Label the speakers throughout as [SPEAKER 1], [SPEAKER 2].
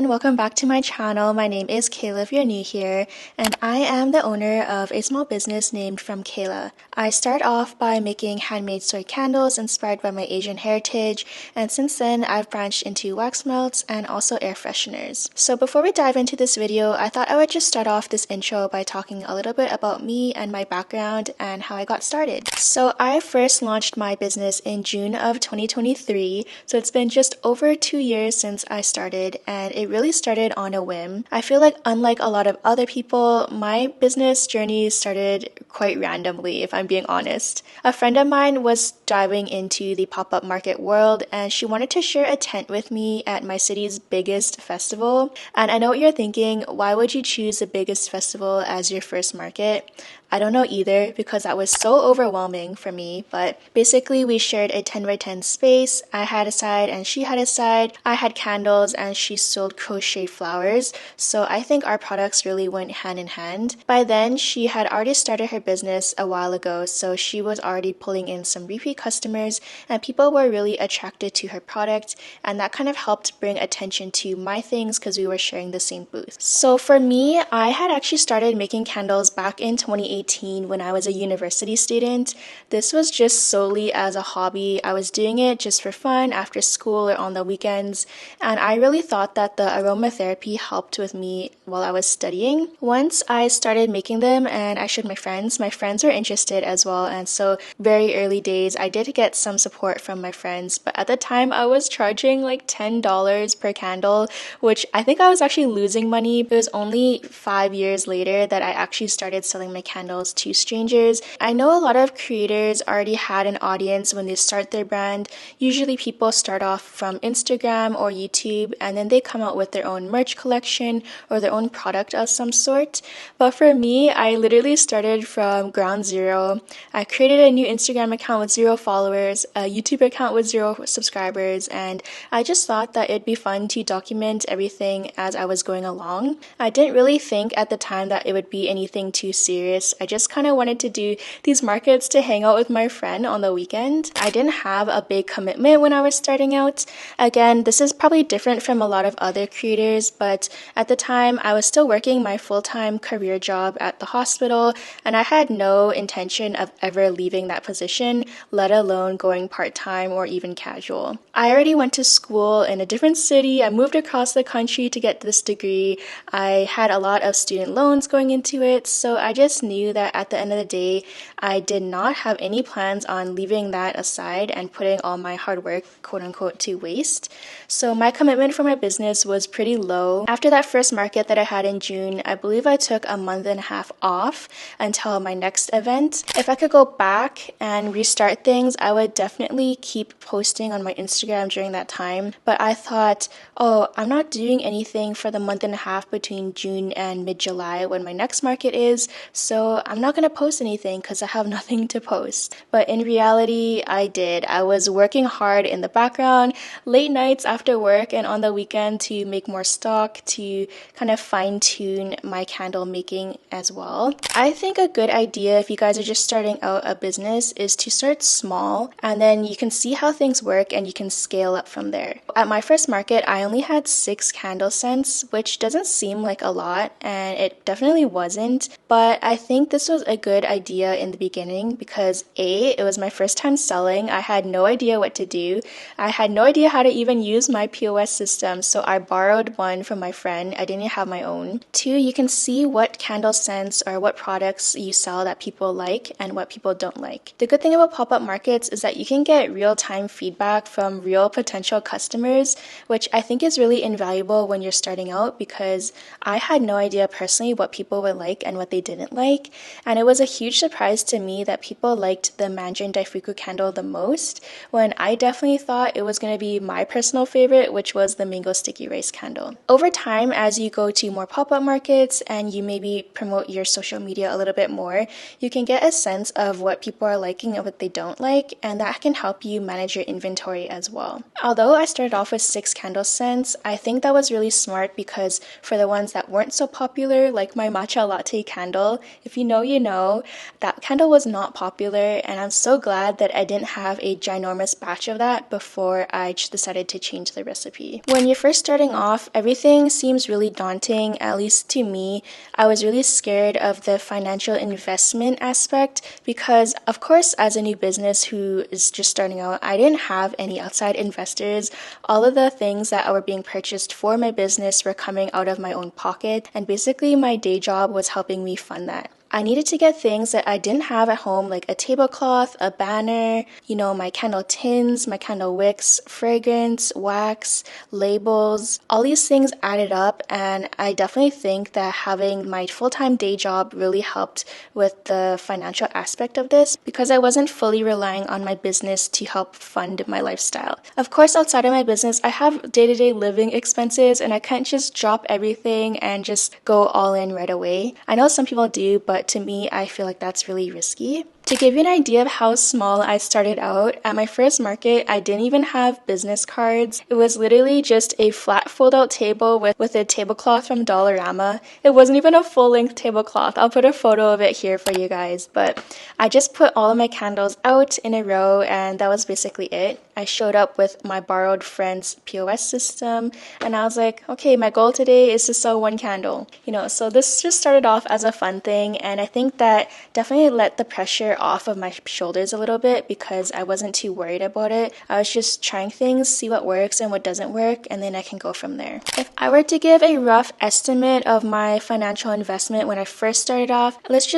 [SPEAKER 1] everyone, welcome back to my channel. My name is Kayla if you're new here, and I am the owner of a small business named From Kayla. I start off by making handmade soy candles inspired by my Asian heritage, and since then I've branched into wax melts and also air fresheners. So before we dive into this video, I thought I would just start off this intro by talking a little bit about me and my background and how I got started. So I first launched my business in June of 2023, so it's been just over 2 years since I started, and it really started on a whim. I feel like unlike a lot of other people, my business journey started quite randomly, if I'm being honest. A friend of mine was diving into the pop-up market world, and she wanted to share a tent with me at my city's biggest festival. And I know what you're thinking, why would you choose the biggest festival as your first market? I don't know either, because that was so overwhelming for me, but basically we shared a 10 by 10 space. I had a side and she had a side. I had candles and she sold crochet flowers, so I think our products really went hand in hand. By then, she had already started her business a while ago, so she was already pulling in some repeat customers and people were really attracted to her product, and that kind of helped bring attention to my things because we were sharing the same booth. So for me, I had actually started making candles back in 2018 when I was a university student. This was just solely as a hobby. I was doing it just for fun after school or on the weekends, and I really thought that the aromatherapy helped with me while I was studying. Once I started making them and I showed my friends were interested as well, and so very early days I did get some support from my friends, but at the time I was charging like $10 per candle, which I think I was actually losing money. It was only 5 years later that I actually started selling my candles to strangers. I know a lot of creators already had an audience when they start their brand. Usually people start off from Instagram or YouTube and then they come out with their own merch collection or their own product of some sort. But for me, I literally started from ground zero. I created a new Instagram account with 0 followers, a YouTube account with 0 subscribers, and I just thought that it'd be fun to document everything as I was going along. I didn't really think at the time that it would be anything too serious. I just kind of wanted to do these markets to hang out with my friend on the weekend. I didn't have a big commitment when I was starting out. Again, this is probably different from a lot of other creators, but at the time I was still working my full-time career job at the hospital, and I had no intention of ever leaving that position, let alone going part-time or even casual. I already went to school in a different city. I moved across the country to get this degree. I had a lot of student loans going into it, so I just knew that at the end of the day, I did not have any plans on leaving that aside and putting all my hard work, quote unquote, to waste. So my commitment for my business was pretty low. After that first market that I had in June, I believe I took a month and a half off until my next event. If I could go back and restart things, I would definitely keep posting on my Instagram during that time. But I thought, oh, I'm not doing anything for the month and a half between June and mid-July when my next market is, so I'm not going to post anything because I have nothing to post. But in reality, I did. I was working hard in the background, late nights after work and on the weekend to make more stock, to kind of fine-tune my candle making as well. I think a good idea if you guys are just starting out a business is to start small, and then you can see how things work and you can scale up from there. At my first market, I only had 6 candle scents, which doesn't seem like a lot, and it definitely wasn't, but I think this was a good idea in the beginning because A, it was my first time selling. I had no idea what to do. I had no idea how to even use my POS system, so I borrowed one from my friend. I didn't have my own. 2, you can see what candle scents or what products you sell that people like and what people don't like. The good thing about pop-up markets is that you can get real-time feedback from real potential customers, which I think is really invaluable when you're starting out because I had no idea personally what people would like and what they didn't like, and it was a huge surprise to me that people liked the Mandarin Daifuku candle the most when I definitely thought it was going to be my personal favorite, which was the Mango Sticky Rice candle. Over time, as you go to more pop-up markets and you maybe promote your social media a little bit more, you can get a sense of what people are liking and what they don't like, and that can help you manage your inventory as well. Although I started off with 6 candle scents, I think that was really smart because for the ones that weren't so popular, like my matcha latte candle, if you know, you know. That candle was not popular, and I'm so glad that I didn't have a ginormous batch of that before I decided to change the recipe. When you're first starting off, everything seems really daunting, at least to me. I was really scared of the financial investment aspect because, of course, as a new business who is just starting out, I didn't have any outside investors. All of the things that were being purchased for my business were coming out of my own pocket, and basically my day job was helping me fund that. I needed to get things that I didn't have at home, like a tablecloth, a banner, my candle tins, my candle wicks, fragrance, wax, labels. All these things added up, and I definitely think that having my full-time day job really helped with the financial aspect of this because I wasn't fully relying on my business to help fund my lifestyle. Of course, outside of my business, I have day-to-day living expenses, and I can't just drop everything and just go all in right away. I know some people do, but to me, I feel like that's really risky. To give you an idea of how small I started out, at my first market, I didn't even have business cards. It was literally just a flat fold-out table with a tablecloth from Dollarama. It wasn't even a full-length tablecloth. I'll put a photo of it here for you guys, but I just put all of my candles out in a row, and that was basically it. I showed up with my borrowed friend's POS system, and I was like, okay, my goal today is to sell one candle. So this just started off as a fun thing, and I think that definitely let the pressure off of my shoulders a little bit because I wasn't too worried about it. I was just trying things, see what works and what doesn't work, and then I can go from there. If I were to give a rough estimate of my financial investment when I first started off, let's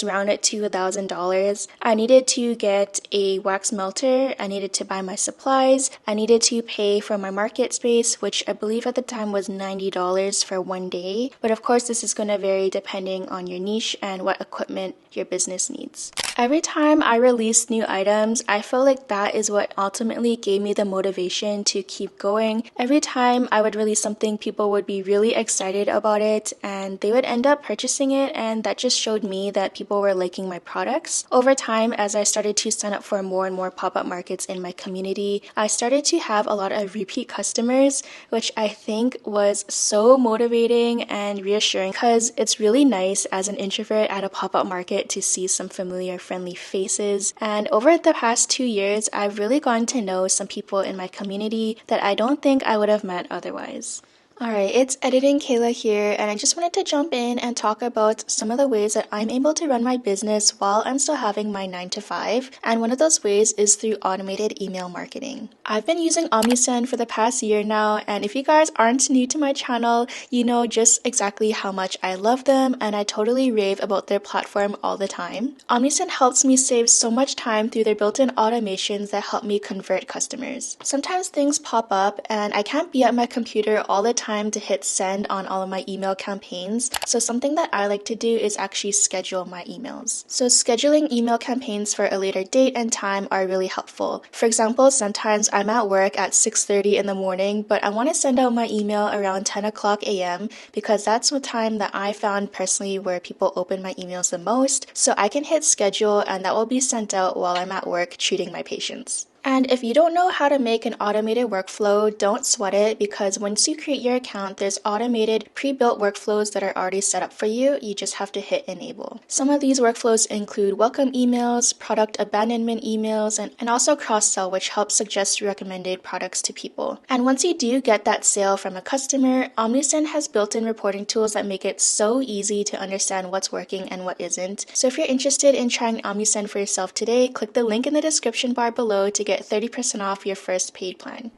[SPEAKER 1] round it to $1,000. I needed to get a wax melter, I needed to buy my supplies, I needed to pay for my market space, which I believe at the time was $90 for one day. But of course, this is going to vary depending on your niche and what equipment your business needs. Every time I released new items, I felt like that is what ultimately gave me the motivation to keep going. Every time I would release something, people would be really excited about it and they would end up purchasing it, and that just showed me that people were liking my products. Over time, as I started to sign up for more and more pop-up markets in my community, I started to have a lot of repeat customers, which I think was so motivating and reassuring because it's really nice as an introvert at a pop-up market to see some familiar, friendly faces. And over the past 2 years, I've really gotten to know some people in my community that I don't think I would have met otherwise. Alright, it's Editing Kayla here, and I just wanted to jump in and talk about some of the ways that I'm able to run my business while I'm still having my 9 to 5, and one of those ways is through automated email marketing. I've been using Omnisend for the past year now, and if you guys aren't new to my channel, you know just exactly how much I love them, and I totally rave about their platform all the time. Omnisend helps me save so much time through their built-in automations that help me convert customers. Sometimes things pop up, and I can't be at my computer all the time to hit send on all of my email campaigns. So something that I like to do is actually schedule my emails. So scheduling email campaigns for a later date and time are really helpful. For example, sometimes I'm at work at 6:30 in the morning, but I want to send out my email around 10 o'clock a.m. because that's the time that I found personally where people open my emails the most. So I can hit schedule and that will be sent out while I'm at work treating my patients. And if you don't know how to make an automated workflow, don't sweat it because once you create your account, there's automated pre-built workflows that are already set up for you. You just have to hit enable. Some of these workflows include welcome emails, product abandonment emails, and also cross-sell, which helps suggest recommended products to people. And once you do get that sale from a customer, Omnisend has built-in reporting tools that make it so easy to understand what's working and what isn't. So if you're interested in trying Omnisend for yourself today, click the link in the description bar below to get 30% off your first paid plan.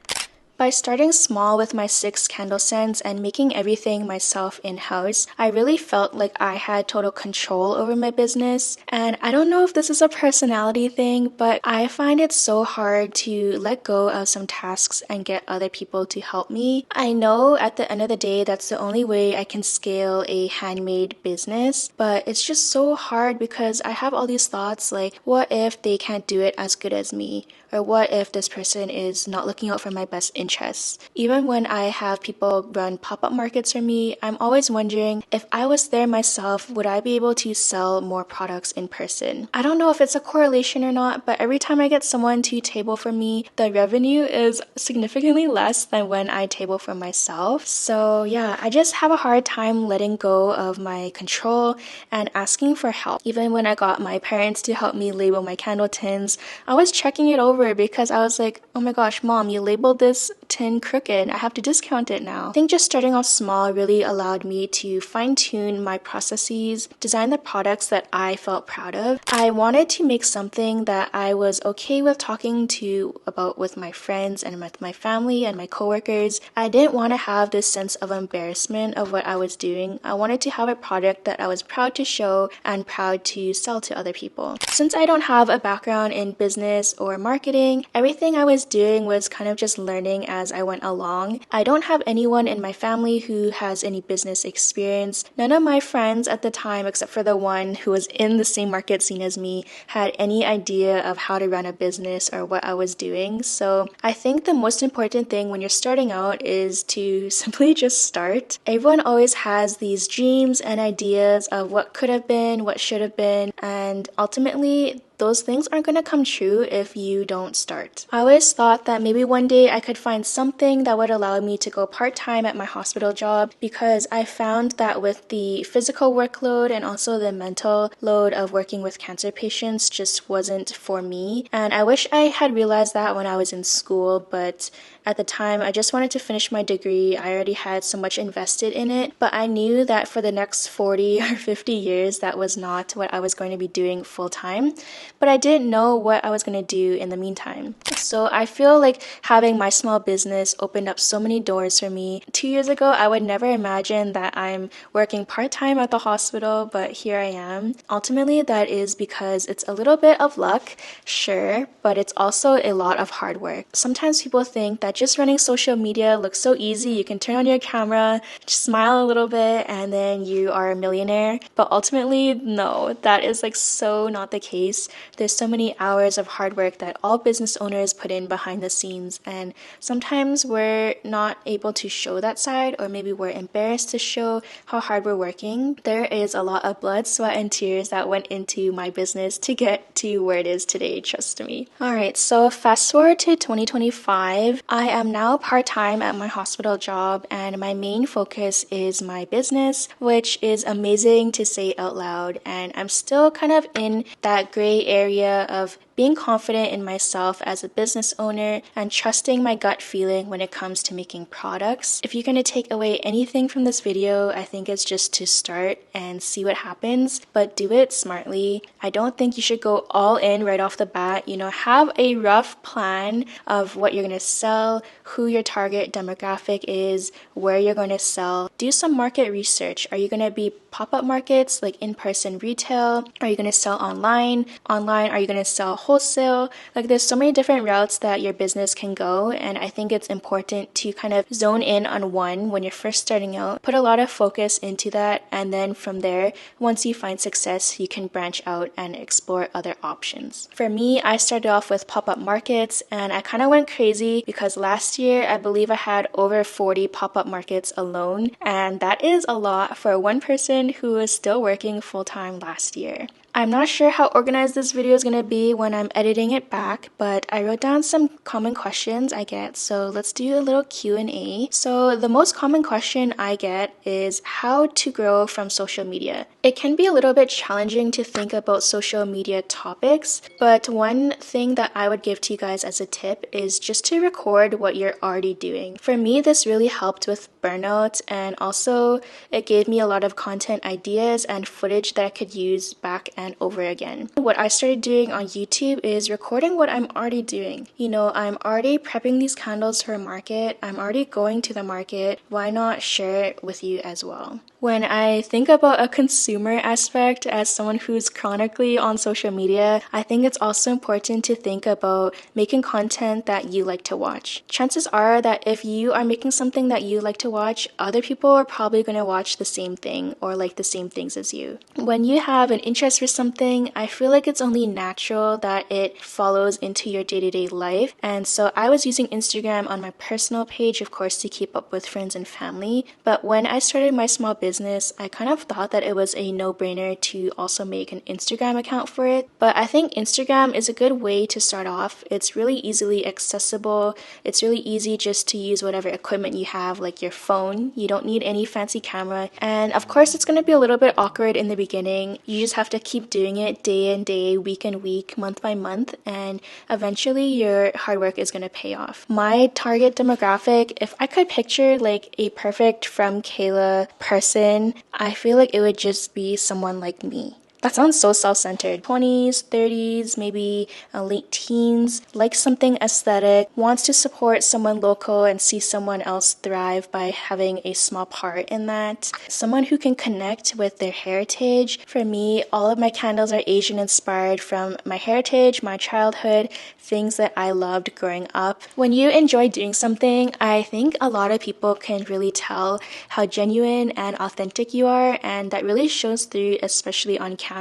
[SPEAKER 1] By starting small with my 6 candle scents and making everything myself in-house, I really felt like I had total control over my business. And I don't know if this is a personality thing, but I find it so hard to let go of some tasks and get other people to help me. I know at the end of the day, that's the only way I can scale a handmade business, but it's just so hard because I have all these thoughts like, what if they can't do it as good as me? Or what if this person is not looking out for my best interests. Even when I have people run pop-up markets for me, I'm always wondering if I was there myself, would I be able to sell more products in person? I don't know if it's a correlation or not, but every time I get someone to table for me, the revenue is significantly less than when I table for myself. So yeah, I just have a hard time letting go of my control and asking for help. Even when I got my parents to help me label my candle tins, I was checking it over because I was like, oh my gosh, mom, you labeled this tin crooked. I have to discount it now. I think just starting off small really allowed me to fine-tune my processes, design the products that I felt proud of. I wanted to make something that I was okay with talking to about with my friends and with my family and my coworkers. I didn't want to have this sense of embarrassment of what I was doing. I wanted to have a product that I was proud to show and proud to sell to other people. Since I don't have a background in business or marketing, everything I was doing was kind of just learning as I went along. I don't have anyone in my family who has any business experience. None of my friends at the time, except for the one who was in the same market scene as me, had any idea of how to run a business or what I was doing. So I think the most important thing when you're starting out is to simply just start. Everyone always has these dreams and ideas of what could have been, what should have been, and ultimately those things aren't going to come true if you don't start. I always thought that maybe one day I could find something that would allow me to go part-time at my hospital job, because I found that with the physical workload and also the mental load of working with cancer patients just wasn't for me. And I wish I had realized that when I was in school, but at the time, I just wanted to finish my degree. I already had so much invested in it, but I knew that for the next 40 or 50 years, that was not what I was going to be doing full time. But I didn't know what I was going to do in the meantime. So I feel like having my small business opened up so many doors for me. 2 years ago, I would never imagine that I'm working part-time at the hospital, but here I am. Ultimately, that is because it's a little bit of luck, sure, but it's also a lot of hard work. Sometimes people think that just running social media looks so easy. You can turn on your camera, just smile a little bit, and then you are a millionaire. But ultimately, no, that is like so not the case. There's so many hours of hard work that all business owners put in behind the scenes, and sometimes we're not able to show that side, or maybe we're embarrassed to show how hard we're working. There is a lot of blood, sweat, and tears that went into my business to get to where it is today, trust me. Alright, so fast forward to 2025. I am now part-time at my hospital job, and my main focus is my business, which is amazing to say out loud, and I'm still kind of in that gray area of being confident in myself as a business owner and trusting my gut feeling when it comes to making products. If you're going to take away anything from this video, I think it's just to start and see what happens, but do it smartly. I don't think you should go all in right off the bat. Have a rough plan of what you're going to sell, who your target demographic is, where you're going to sell. Do some market research. Are you going to be pop-up markets, like in-person retail? Are you going to sell online? Are you going to sell wholesale? Like, there's so many different routes that your business can go, and I think it's important to kind of zone in on one when you're first starting out. Put a lot of focus into that, and then from there, once you find success, you can branch out and explore other options. For me, I started off with pop-up markets, and I kind of went crazy because last year, I believe I had over 40 pop-up markets alone, and that is a lot for one person who was still working full-time last year. I'm not sure how organized this video is going to be when I'm editing it back, but I wrote down some common questions I get, so let's do a little Q&A. So the most common question I get is how to grow from social media. It can be a little bit challenging to think about social media topics, but one thing that I would give to you guys as a tip is just to record what you're already doing. For me, this really helped with burnout, and also it gave me a lot of content ideas and footage that I could use back and over again. What I started doing on YouTube is recording what I'm already doing. I'm already prepping these candles for a market. I'm already going to the market. Why not share it with you as well? When I think about a consumer aspect as someone who's chronically on social media, I think it's also important to think about making content that you like to watch. Chances are that if you are making something that you like to watch, other people are probably going to watch the same thing or like the same things as you. When you have an interest for something, I feel like it's only natural that it follows into your day-to-day life. And so I was using Instagram on my personal page, of course, to keep up with friends and family. But when I started my small business, I kind of thought that it was a no-brainer to also make an Instagram account for it. But I think Instagram is a good way to start off. It's really easily accessible. It's really easy just to use whatever equipment you have, like your phone. You don't need any fancy camera. And of course, it's going to be a little bit awkward in the beginning. You just have to keep doing it day and day, week and week, month by month, and eventually your hard work is going to pay off. My target demographic, if I could picture like a perfect From Kayla person, I feel like it would just be someone like me. That sounds so self-centered. 20s, 30s, maybe late teens, likes something aesthetic, wants to support someone local and see someone else thrive by having a small part in that. Someone who can connect with their heritage. For me, all of my candles are Asian inspired from my heritage, my childhood, things that I loved growing up. When you enjoy doing something, I think a lot of people can really tell how genuine and authentic you are, and that really shows through, especially on camera.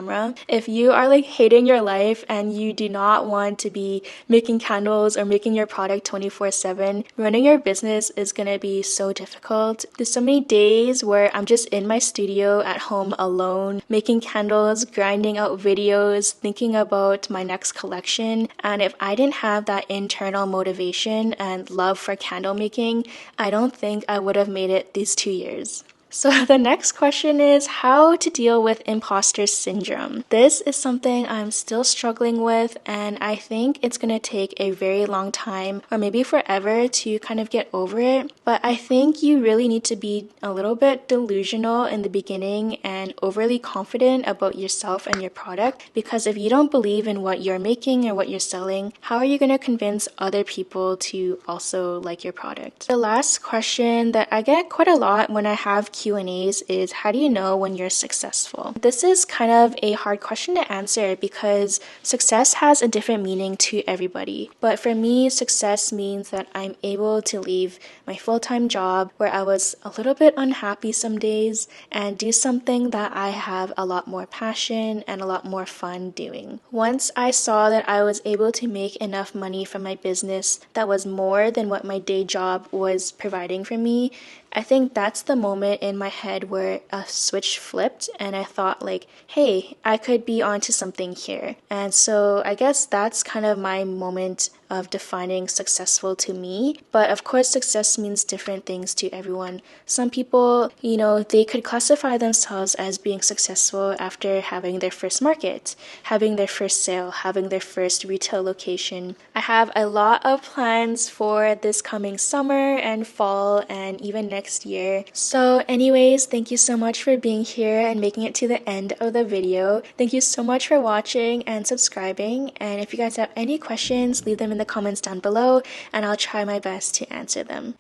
[SPEAKER 1] If you are like hating your life and you do not want to be making candles or making your product 24/7, running your business is gonna be so difficult. There's so many days where I'm just in my studio at home alone, making candles, grinding out videos, thinking about my next collection. And if I didn't have that internal motivation and love for candle making, I don't think I would have made it these 2 years. So the next question is how to deal with imposter syndrome. This is something I'm still struggling with, and I think it's going to take a very long time or maybe forever to kind of get over it. But I think you really need to be a little bit delusional in the beginning and overly confident about yourself and your product, because if you don't believe in what you're making or what you're selling, how are you going to convince other people to also like your product? The last question that I get quite a lot when I have Q&As is how do you know when you're successful? This is kind of a hard question to answer because success has a different meaning to everybody. But for me, success means that I'm able to leave my full-time job where I was a little bit unhappy some days and do something that I have a lot more passion and a lot more fun doing. Once I saw that I was able to make enough money from my business that was more than what my day job was providing for me, I think that's the moment in my head where a switch flipped and I thought like, hey, I could be onto something here. And so I guess that's kind of my moment of defining successful to me. But of course, success means different things to everyone. Some people, they could classify themselves as being successful after having their first market, having their first sale, having their first retail location. I have a lot of plans for this coming summer and fall and even next year. So anyways, thank you so much for being here and making it to the end of the video. Thank you so much for watching and subscribing. And if you guys have any questions, leave them in the comments down below and I'll try my best to answer them.